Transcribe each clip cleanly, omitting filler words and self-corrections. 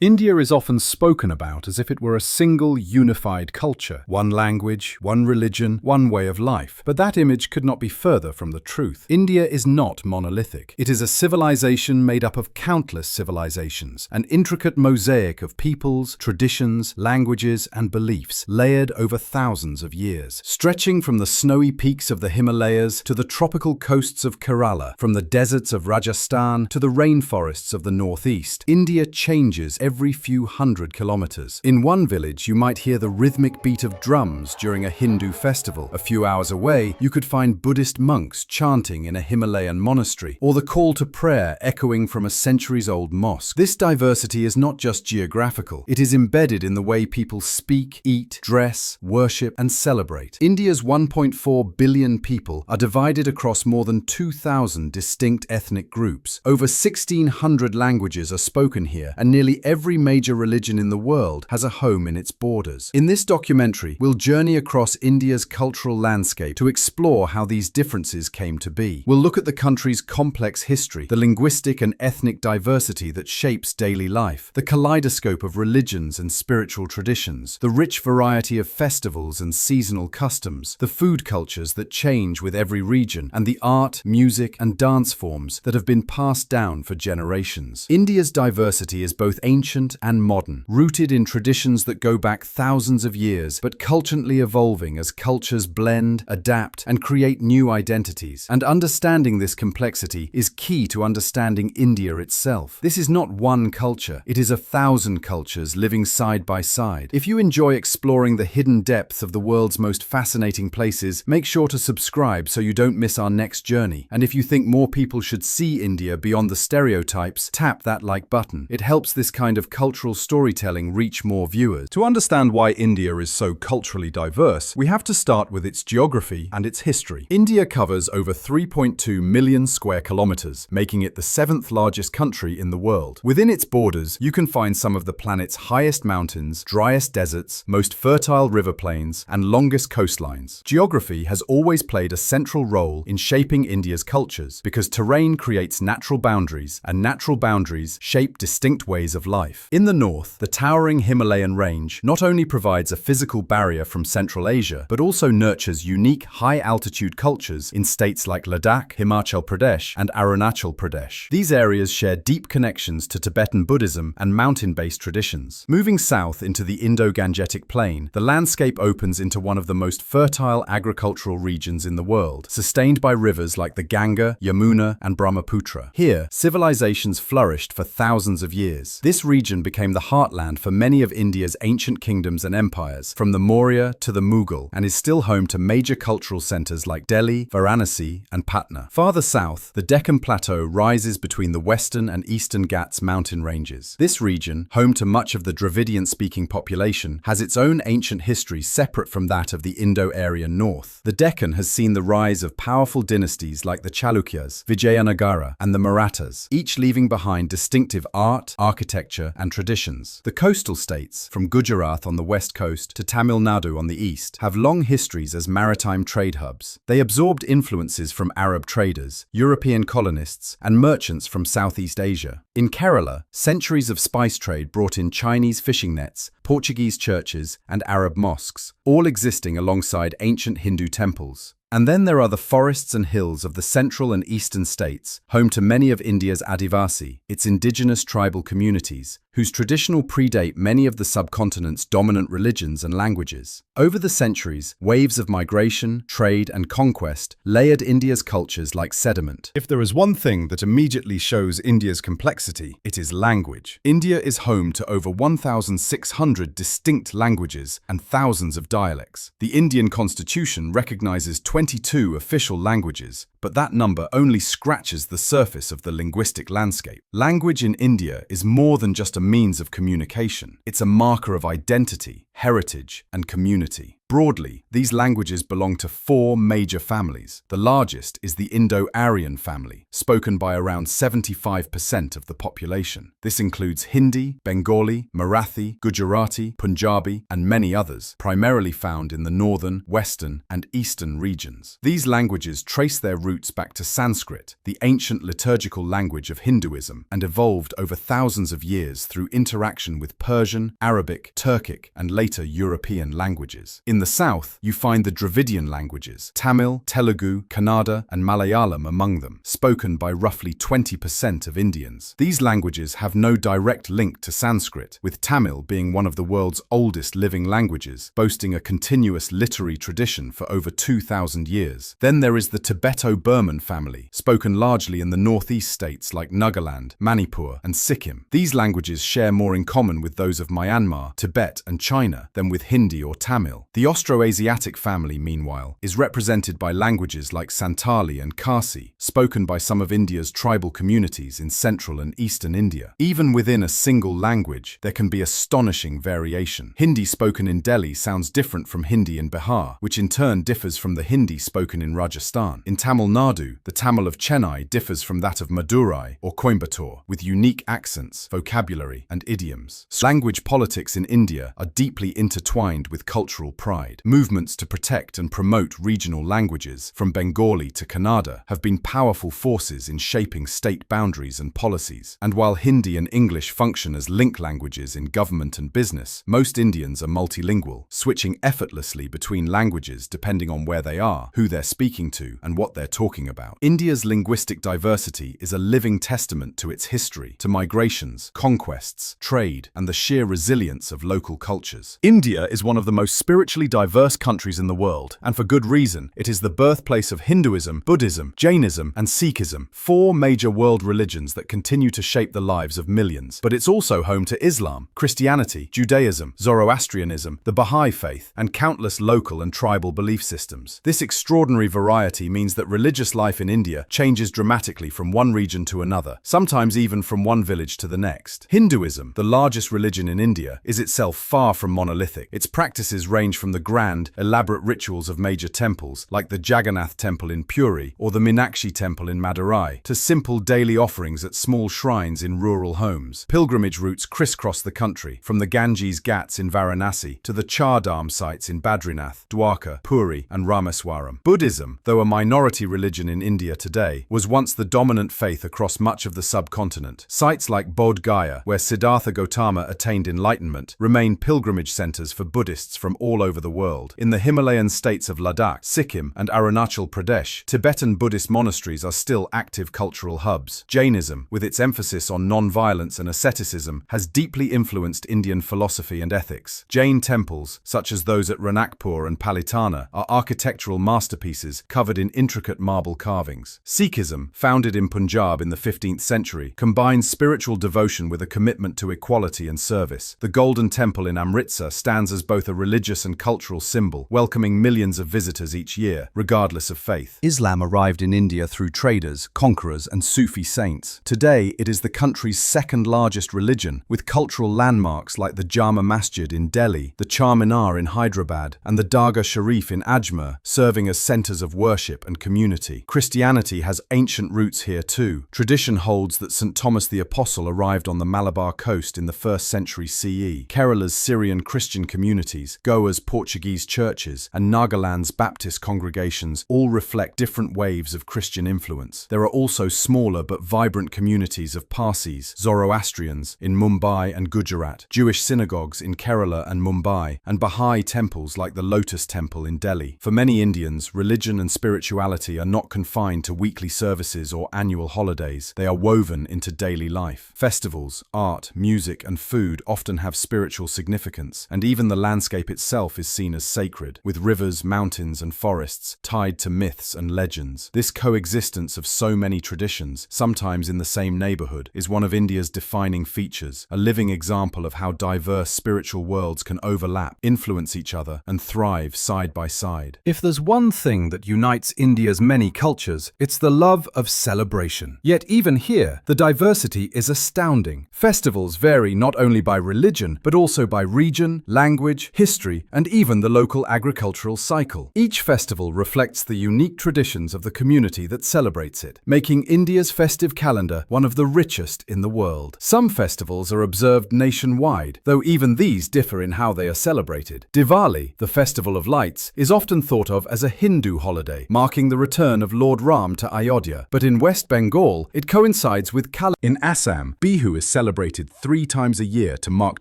India is often spoken about as if it were a single, unified culture, one language, one religion, one way of life. But that image could not be further from the truth. India is not monolithic. It is a civilization made up of countless civilizations, an intricate mosaic of peoples, traditions, languages, and beliefs, layered over thousands of years. Stretching from the snowy peaks of the Himalayas to the tropical coasts of Kerala, from the deserts of Rajasthan to the rainforests of the northeast, India changes every few hundred kilometers. In one village, you might hear the rhythmic beat of drums during a Hindu festival. A few hours away, you could find Buddhist monks chanting in a Himalayan monastery, or the call to prayer echoing from a centuries-old mosque. This diversity is not just geographical. It is embedded in the way people speak, eat, dress, worship, and celebrate. India's 1.4 billion people are divided across more than 2,000 distinct ethnic groups. Over 1,600 languages are spoken here, and nearly every major religion in the world has a home in its borders. In this documentary, we'll journey across India's cultural landscape to explore how these differences came to be. We'll look at the country's complex history, the linguistic and ethnic diversity that shapes daily life, the kaleidoscope of religions and spiritual traditions, the rich variety of festivals and seasonal customs, the food cultures that change with every region, and the art, music, and dance forms that have been passed down for generations. India's diversity is both ancient and modern, rooted in traditions that go back thousands of years, but constantly evolving as cultures blend, adapt, and create new identities. And understanding this complexity is key to understanding India itself. This is not one culture, it is 1,000 cultures living side by side. If you enjoy exploring the hidden depths of the world's most fascinating places, make sure to subscribe so you don't miss our next journey. And if you think more people should see India beyond the stereotypes, tap that like button. It helps this kind of cultural storytelling reach more viewers. To understand why India is so culturally diverse, we have to start with its geography and its history. India covers over 3.2 million square kilometers, making it the 7th largest country in the world. Within its borders, you can find some of the planet's highest mountains, driest deserts, most fertile river plains, and longest coastlines. Geography has always played a central role in shaping India's cultures because terrain creates natural boundaries, and natural boundaries shape distinct ways of life. In the north, the towering Himalayan range not only provides a physical barrier from Central Asia, but also nurtures unique high-altitude cultures in states like Ladakh, Himachal Pradesh, and Arunachal Pradesh. These areas share deep connections to Tibetan Buddhism and mountain-based traditions. Moving south into the Indo-Gangetic Plain, the landscape opens into one of the most fertile agricultural regions in the world, sustained by rivers like the Ganga, Yamuna, and Brahmaputra. Here, civilizations flourished for thousands of years. This region became the heartland for many of India's ancient kingdoms and empires, from the Maurya to the Mughal, and is still home to major cultural centers like Delhi, Varanasi, and Patna. Farther south, the Deccan Plateau rises between the western and eastern Ghats mountain ranges. This region, home to much of the Dravidian-speaking population, has its own ancient history separate from that of the Indo-Aryan north. The Deccan has seen the rise of powerful dynasties like the Chalukyas, Vijayanagara, and the Marathas, each leaving behind distinctive art, architecture, and traditions. The coastal states, from Gujarat on the west coast to Tamil Nadu on the east, have long histories as maritime trade hubs. They absorbed influences from Arab traders, European colonists, and merchants from Southeast Asia. In Kerala, centuries of spice trade brought in Chinese fishing nets, Portuguese churches, and Arab mosques, all existing alongside ancient Hindu temples. And then there are the forests and hills of the central and eastern states, home to many of India's Adivasi, its indigenous tribal communities, whose traditional predate many of the subcontinent's dominant religions and languages. Over the centuries, waves of migration, trade, and conquest layered India's cultures like sediment. If there is one thing that immediately shows India's complexity, it is language. India is home to over 1,600 distinct languages and thousands of dialects. The Indian constitution recognizes 22 official languages, but that number only scratches the surface of the linguistic landscape. Language in India is more than just a means of communication. It's a marker of identity, heritage, and community. Broadly, these languages belong to four major families. The largest is the Indo-Aryan family, spoken by around 75% of the population. This includes Hindi, Bengali, Marathi, Gujarati, Punjabi, and many others, primarily found in the northern, western, and eastern regions. These languages trace their roots back to Sanskrit, the ancient liturgical language of Hinduism, and evolved over thousands of years through interaction with Persian, Arabic, Turkic, and later European languages. In the south, you find the Dravidian languages, Tamil, Telugu, Kannada, and Malayalam among them, spoken by roughly 20% of Indians. These languages have no direct link to Sanskrit, with Tamil being one of the world's oldest living languages, boasting a continuous literary tradition for over 2,000 years. Then there is the Tibeto-Burman family, spoken largely in the northeast states like Nagaland, Manipur, and Sikkim. These languages share more in common with those of Myanmar, Tibet, and China than with Hindi or Tamil. The Austroasiatic family, meanwhile, is represented by languages like Santali and Khasi, spoken by some of India's tribal communities in central and eastern India. Even within a single language, there can be astonishing variation. Hindi spoken in Delhi sounds different from Hindi in Bihar, which in turn differs from the Hindi spoken in Rajasthan. In Tamil Nadu, the Tamil of Chennai differs from that of Madurai or Coimbatore, with unique accents, vocabulary, and idioms. Language politics in India are deeply intertwined with cultural pride. Movements to protect and promote regional languages, from Bengali to Kannada, have been powerful forces in shaping state boundaries and policies. And while Hindi and English function as link languages in government and business, most Indians are multilingual, switching effortlessly between languages depending on where they are, who they're speaking to, and what they're talking about. India's linguistic diversity is a living testament to its history, to migrations, conquests, trade, and the sheer resilience of local cultures. India is one of the most spiritually diverse countries in the world, and for good reason. It is the birthplace of Hinduism, Buddhism, Jainism, and Sikhism, four major world religions that continue to shape the lives of millions. But it's also home to Islam, Christianity, Judaism, Zoroastrianism, the Baha'i faith, and countless local and tribal belief systems. This extraordinary variety means that religious life in India changes dramatically from one region to another, sometimes even from one village to the next. Hinduism, the largest religion in India, is itself far from monolithic. Its practices range from the grand, elaborate rituals of major temples, like the Jagannath Temple in Puri or the Meenakshi Temple in Madurai, to simple daily offerings at small shrines in rural homes. Pilgrimage routes crisscross the country, from the Ganges Ghats in Varanasi to the Char Dham sites in Badrinath, Dwarka, Puri, and Rameswaram. Buddhism, though a minority religion in India today, was once the dominant faith across much of the subcontinent. Sites like Bodh Gaya, where Siddhartha Gautama attained enlightenment, remain pilgrimage centers for Buddhists from all over the world. In the Himalayan states of Ladakh, Sikkim, and Arunachal Pradesh, Tibetan Buddhist monasteries are still active cultural hubs. Jainism, with its emphasis on non-violence and asceticism, has deeply influenced Indian philosophy and ethics. Jain temples, such as those at Ranakpur and Palitana, are architectural masterpieces covered in intricate marble carvings. Sikhism, founded in Punjab in the 15th century, combines spiritual devotion with a commitment to equality and service. The Golden Temple in Amritsar stands as both a religious and cultural symbol, welcoming millions of visitors each year, regardless of faith. Islam arrived in India through traders, conquerors, and Sufi saints. Today, it is the country's second largest religion, with cultural landmarks like the Jama Masjid in Delhi, the Charminar in Hyderabad, and the Dargah Sharif in Ajmer, serving as centers of worship and community. Christianity has ancient roots here too. Tradition holds that St. Thomas the Apostle arrived on the Malabar coast in the 1st century CE. Kerala's Syrian Christian communities, Goa's Portuguese churches, and Nagaland's Baptist congregations all reflect different waves of Christian influence. There are also smaller but vibrant communities of Parsis, Zoroastrians in Mumbai and Gujarat, Jewish synagogues in Kerala and Mumbai, and Baha'i temples like the Lotus Temple in Delhi. For many Indians, religion and spirituality are not confined to weekly services or annual holidays. They are woven into daily life. Festivals, art, music, and food often have spiritual significance, and even the landscape itself is seen as sacred, with rivers, mountains, and forests tied to myths and legends. This coexistence of so many traditions, sometimes in the same neighborhood, is one of India's defining features, a living example of how diverse spiritual worlds can overlap, influence each other, and thrive side by side. If there's one thing that unites India's many cultures, it's the love of celebration. Yet even here, the diversity is astounding. Festivals vary not only by religion, but also by region religion, language, history, and even the local agricultural cycle. Each festival reflects the unique traditions of the community that celebrates it, making India's festive calendar one of the richest in the world. Some festivals are observed nationwide, though even these differ in how they are celebrated. Diwali, the Festival of Lights, is often thought of as a Hindu holiday, marking the return of Lord Ram to Ayodhya. But in West Bengal, it coincides with Kali. In Assam, Bihu is celebrated 3 times a year to mark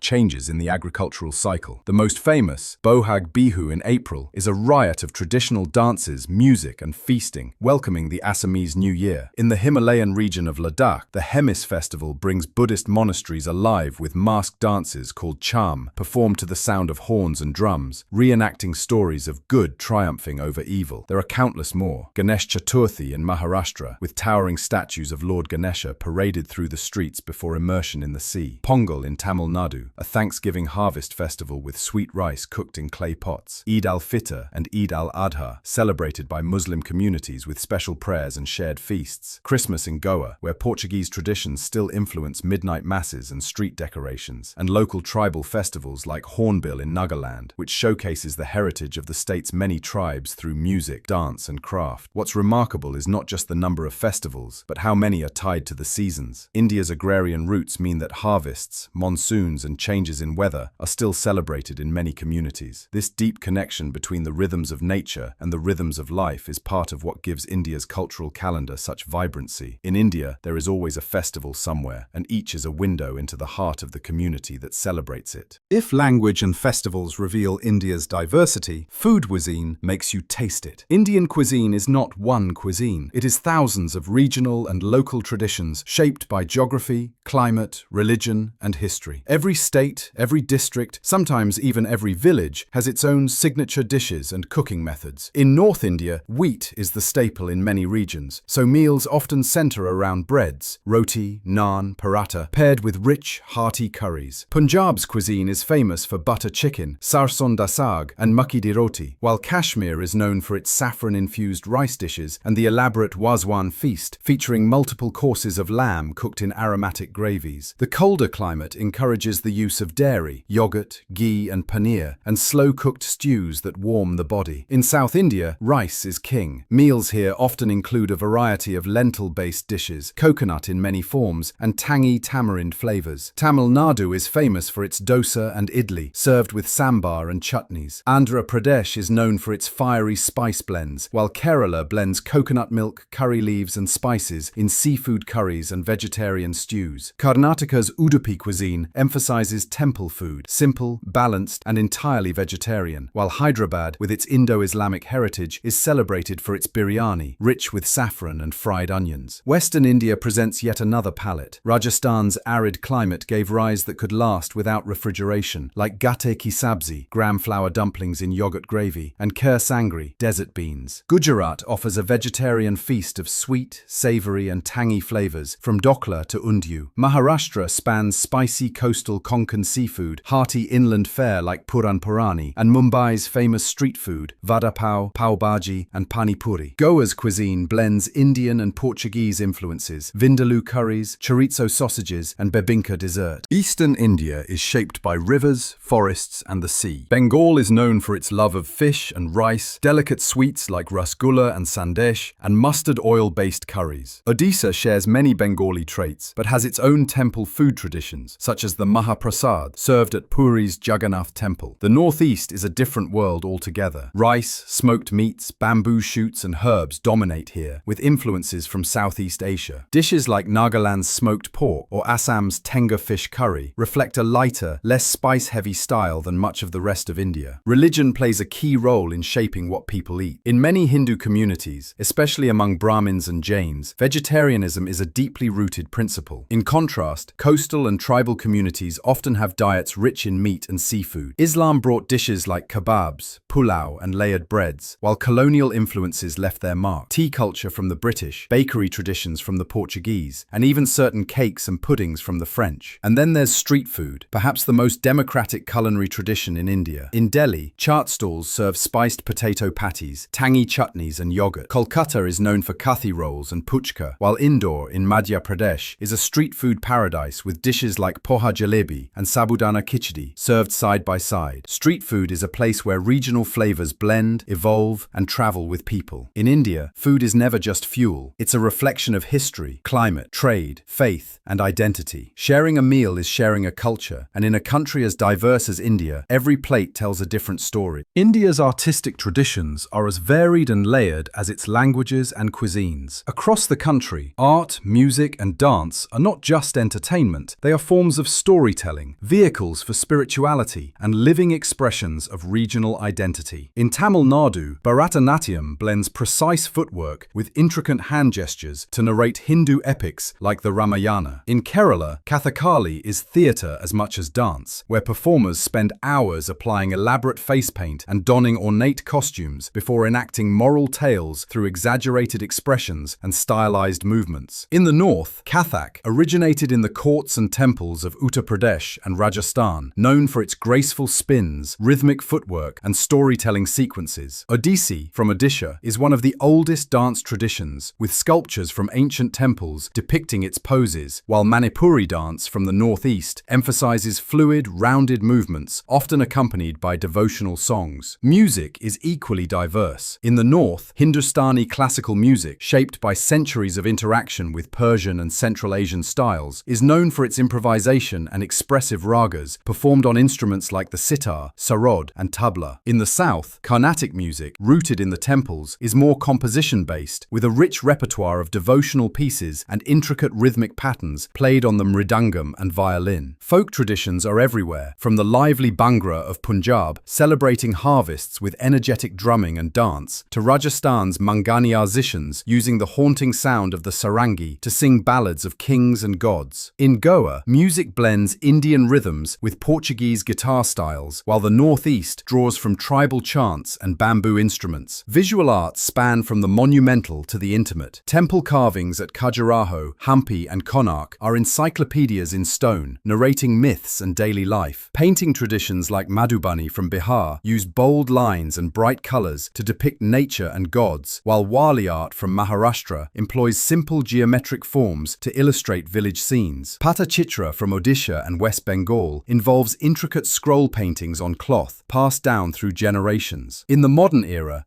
changes in the agricultural cycle. The most famous, Bohag Bihu in April, is a riot of traditional dances, music, and feasting, welcoming the Assamese New Year. In the Himalayan region of Ladakh, the Hemis festival brings Buddhist monasteries alive with masked dances called cham, performed to the sound of horns and drums, reenacting stories of good triumphing over evil. There are countless more. Ganesh Chaturthi in Maharashtra, with towering statues of Lord Ganesha paraded through the streets before immersion in the sea. Pongal in Tamil Nadu, a Thanksgiving harvest festival with sweet rice cooked in clay pots. Eid al-Fitr and Eid al-Adha, celebrated by Muslim communities with special prayers and shared feasts. Christmas in Goa, where Portuguese traditions still influence midnight masses and street decorations. And local tribal festivals like Hornbill in Nagaland, which showcases the heritage of the state's many tribes through music, dance, and craft. What's remarkable is not just the number of festivals, but how many are tied to the seasons. India's agrarian roots mean that harvests, monsoons, and changes in weather are still celebrated in many communities. This deep connection between the rhythms of nature and the rhythms of life is part of what gives India's cultural calendar such vibrancy. In India, there is always a festival somewhere, and each is a window into the heart of the community that celebrates it. If language and festivals reveal India's diversity, food cuisine makes you taste it. Indian cuisine is not one cuisine. It is thousands of regional and local traditions shaped by geography, climate, religion, and history. Every state, every district, sometimes even every village, has its own signature dishes and cooking methods. In North India, wheat is the staple in many regions, so meals often center around breads, roti, naan, paratha, paired with rich, hearty curries. Punjab's cuisine is famous for butter chicken, sarson da saag, and makki di roti, while Kashmir is known for its saffron-infused rice dishes and the elaborate wazwan feast, featuring multiple courses of lamb cooked in aromatic gravies. The colder climate encourages the use of dairy, yogurt, ghee, and paneer, and slow-cooked stews that warm the body. In South India, rice is king. Meals here often include a variety of lentil-based dishes, coconut in many forms, and tangy tamarind flavors. Tamil Nadu is famous for its dosa and idli, served with sambar and chutneys. Andhra Pradesh is known for its fiery spice blends, while Kerala blends coconut milk, curry leaves, and spices in seafood curries and vegetarian stews. Karnataka's Udupi cuisine emphasizes temple food, simple, balanced, and entirely vegetarian, while Hyderabad, with its Indo-Islamic heritage, is celebrated for its biryani, rich with saffron and fried onions. Western India presents yet another palette. Rajasthan's arid climate gave rise that could last without refrigeration, like gatte ki sabzi, gram flour dumplings in yogurt gravy, and kher sangri, desert beans. Gujarat offers a vegetarian feast of sweet, savory, and tangy flavors, from dokla to undiyu. Maharashtra spans spicy coastal Konkan seafood, hearty inland fare like puran purani, and Mumbai's famous street food, vada pav, pav bhaji, and pani puri. Goa's cuisine blends Indian and Portuguese influences, vindaloo curries, chorizo sausages, and bebinka dessert. Eastern India is shaped by rivers, forests, and the sea. Bengal is known for its love of fish and rice, delicate sweets like rasgulla and sandesh, and mustard oil-based curries. Odisha shares many Bengali traits, but has its own temple food traditions, such as the Mahaprasad, served at Puri's Jagannath temple. The northeast is a different world altogether. Rice, smoked meats, bamboo shoots, and herbs dominate here, with influences from Southeast Asia. Dishes like Nagaland's smoked pork or Assam's tenga fish curry reflect a lighter, less spice-heavy style than much of the rest of India. Religion plays a key role in shaping what people eat. In many Hindu communities, especially among Brahmins and Jains, vegetarianism is a deeply rooted principle. In contrast, coastal and tribal communities often have diets rich in meat and seafood. Islam brought dishes like kebabs, pulao, and layered breads, while colonial influences left their mark. Tea culture from the British, bakery traditions from the Portuguese, and even certain cakes and puddings from the French. And then there's street food, perhaps the most democratic culinary tradition in India. In Delhi, chaat stalls serve spiced potato patties, tangy chutneys, and yogurt. Kolkata is known for kathi rolls and puchka, while Indore, in Madhya Pradesh, is a street food paradise with dishes like poha jalebi and sabudana khichdi served side by side. Street food is a place where regional flavors blend, evolve, and travel with people. In India, food is never just fuel. It's a reflection of history, climate, trade, faith, and identity. Sharing a meal is sharing a culture, and in a country as diverse as India, every plate tells a different story. India's artistic traditions are as varied and layered as its languages and cuisines. Across the country, art, music, and dance are not just entertainment, they are forms of storytelling, vehicles for spirituality, and living expressions of regional identity. In Tamil Nadu, Bharatanatyam blends precise footwork with intricate hand gestures to narrate Hindu epics like the Ramayana. In Kerala, Kathakali is theatre as much as dance, where performers spend hours applying elaborate face paint and donning ornate costumes before enacting moral tales through exaggerated expressions and stylized movements. In the north, Kathak originated in the courts and temples of Uttar Pradesh and Rajasthan, known for its graceful spins, rhythmic footwork, and storytelling sequences. Odissi, from Odisha, is one of the oldest dance traditions, with sculptures from ancient temples depicting its poses, while Manipuri dance from the northeast emphasizes fluid, rounded movements, often accompanied by devotional songs. Music is equally diverse. In the north, Hindustani classical music, shaped by centuries of interaction with Persian and Central Asian styles, is known for its improvisation and expressive ragas, performed on instruments like the sitar, sarod, and tabla. In the south, Carnatic music, rooted in the temples, is more composition-based, with a rich repertoire of devotional pieces and intricate rhythmic patterns played on the mridangam and violin. Folk traditions are everywhere, from the lively Bhangra of Punjab, celebrating harvests with energetic drumming and dance, to Rajasthan's Mangani musicians using the haunting sound of the sarangi to sing ballads of kings and gods. In Goa, music blends Indian rhythms with Portuguese guitar styles, while the northeast draws from tribal chants and bamboo instruments. Visual arts span from the monumental to the intimate. Temple carvings at Khajuraho, Hampi, and Konark are encyclopedias in stone, narrating myths and daily life. Painting traditions like Madhubani from Bihar use bold lines and bright colors to depict nature and gods, while Wali art from Maharashtra employs simple geometric forms to illustrate village scenes. Patachitra from Odisha and West Bengal involves intricate scroll paintings on cloth, passed down through generations. In the modern era,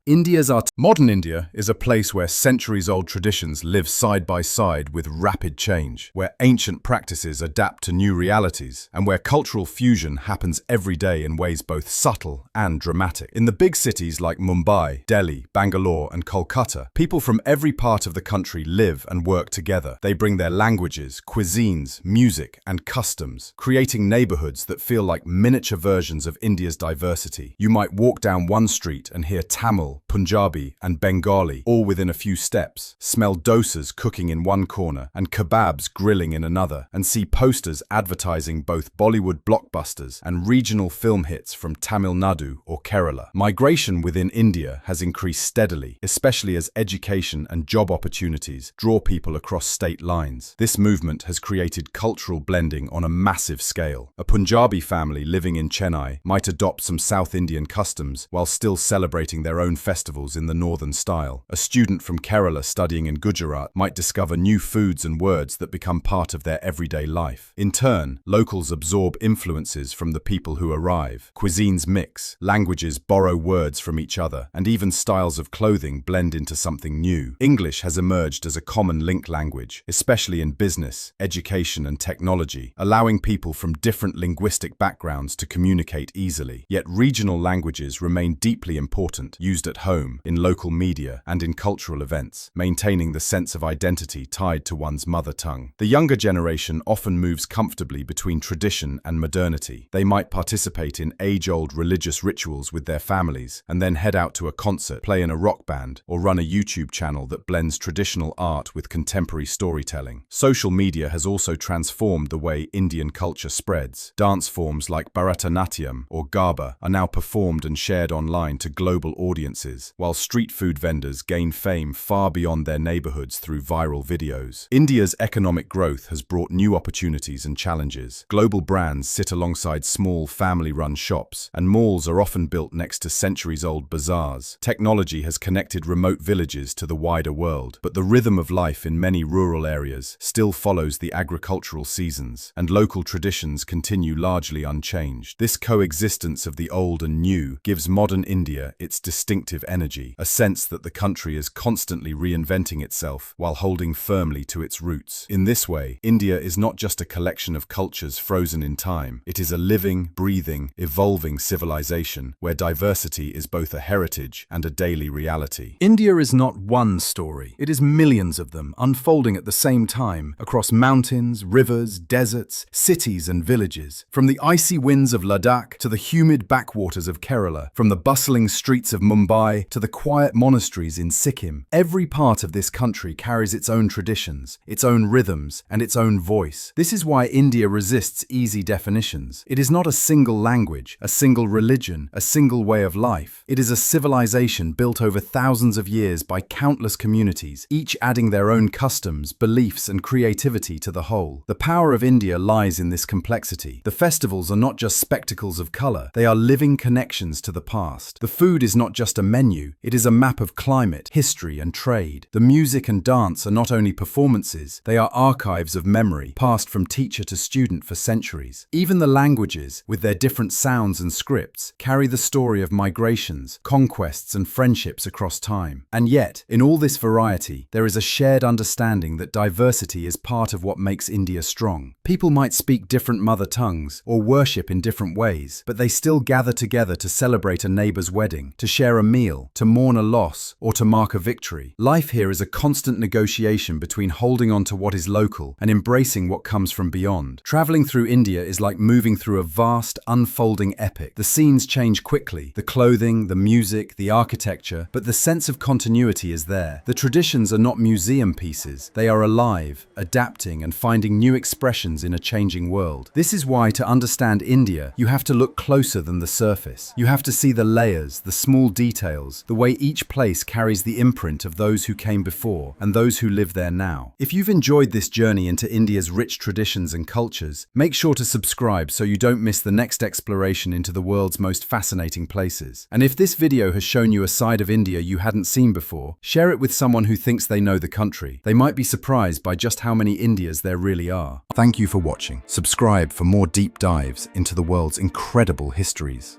Modern India is a place where centuries-old traditions live side by side with rapid change, where ancient practices adapt to new realities, and where cultural fusion happens every day in ways both subtle and dramatic. In the big cities like Mumbai, Delhi, Bangalore, and Kolkata, people from every part of the country live and work together. They bring their languages, cuisines, music, and customs, creating neighborhoods that feel like miniature versions of India's diversity. You might walk down one street and hear Tamil, Punjabi, and Bengali all within a few steps, smell dosas cooking in one corner and kebabs grilling in another, and see posters advertising both Bollywood blockbusters and regional film hits from Tamil Nadu or Kerala. Migration within India has increased steadily, especially as education and job opportunities draw people across state lines. This movement has created cultural blending on a massive scale. A Punjabi family living in Chennai might adopt some South Indian customs while still celebrating their own festivals in the northern style. A student from Kerala studying in Gujarat might discover new foods and words that become part of their everyday life. In turn, locals absorb influences from the people who arrive. Cuisines mix, languages borrow words from each other, and even styles of clothing blend into something new. English has emerged as a common link language, especially in business, education, and technology, allowing people from different linguistic backgrounds to communicate easily. Yet regional languages remain deeply important, used at home, in local media, and in cultural events, maintaining the sense of identity tied to one's mother tongue. The younger generation often moves comfortably between tradition and modernity. They might participate in age-old religious rituals with their families, and then head out to a concert, play in a rock band, or run a YouTube channel that blends traditional art with contemporary storytelling. Social media has also transformed the way Indian culture spreads. Dance forms like Bharatanatyam or Garba are now performed and and shared online to global audiences, while street food vendors gain fame far beyond their neighborhoods through viral videos. India's economic growth has brought new opportunities and challenges. Global brands sit alongside small family-run shops, and malls are often built next to centuries-old bazaars. Technology has connected remote villages to the wider world, but the rhythm of life in many rural areas still follows the agricultural seasons, and local traditions continue largely unchanged. This coexistence of the old and new gives modern India its distinctive energy, a sense that the country is constantly reinventing itself while holding firmly to its roots. In this way, India is not just a collection of cultures frozen in time. It is a living, breathing, evolving civilization where diversity is both a heritage and a daily reality. India is not one story. It is millions of them unfolding at the same time across mountains, rivers, deserts, cities and villages. From the icy winds of Ladakh to the humid backwaters of Kerala, from the bustling streets of Mumbai to the quiet monasteries in Sikkim, every part of this country carries its own traditions, its own rhythms, and its own voice. This is why India resists easy definitions. It is not a single language, a single religion, a single way of life. It is a civilization built over thousands of years by countless communities, each adding their own customs, beliefs, and creativity to the whole. The power of India lies in this complexity. The festivals are not just spectacles of color, they are living connections to the past. The food is not just a menu, it is a map of climate, history, and trade. The music and dance are not only performances, they are archives of memory, passed from teacher to student for centuries. Even the languages, with their different sounds and scripts, carry the story of migrations, conquests, and friendships across time. And yet, in all this variety, there is a shared understanding that diversity is part of what makes India strong. People might speak different mother tongues or worship in different ways, but they still gather together to celebrate a neighbor's wedding, to share a meal, to mourn a loss, or to mark a victory. Life here is a constant negotiation between holding on to what is local and embracing what comes from beyond. Traveling through India is like moving through a vast, unfolding epic. The scenes change quickly, the clothing, the music, the architecture, but the sense of continuity is there. The traditions are not museum pieces. They are alive, adapting, and finding new expressions in a changing world. This is why, to understand India, you have to look closer than the surface. You have to see the layers, the small details, the way each place carries the imprint of those who came before and those who live there now. If you've enjoyed this journey into India's rich traditions and cultures, make sure to subscribe so you don't miss the next exploration into the world's most fascinating places. And if this video has shown you a side of India you hadn't seen before, share it with someone who thinks they know the country. They might be surprised by just how many Indias there really are. Thank you for watching. Subscribe for more deep dives into the world's incredible histories.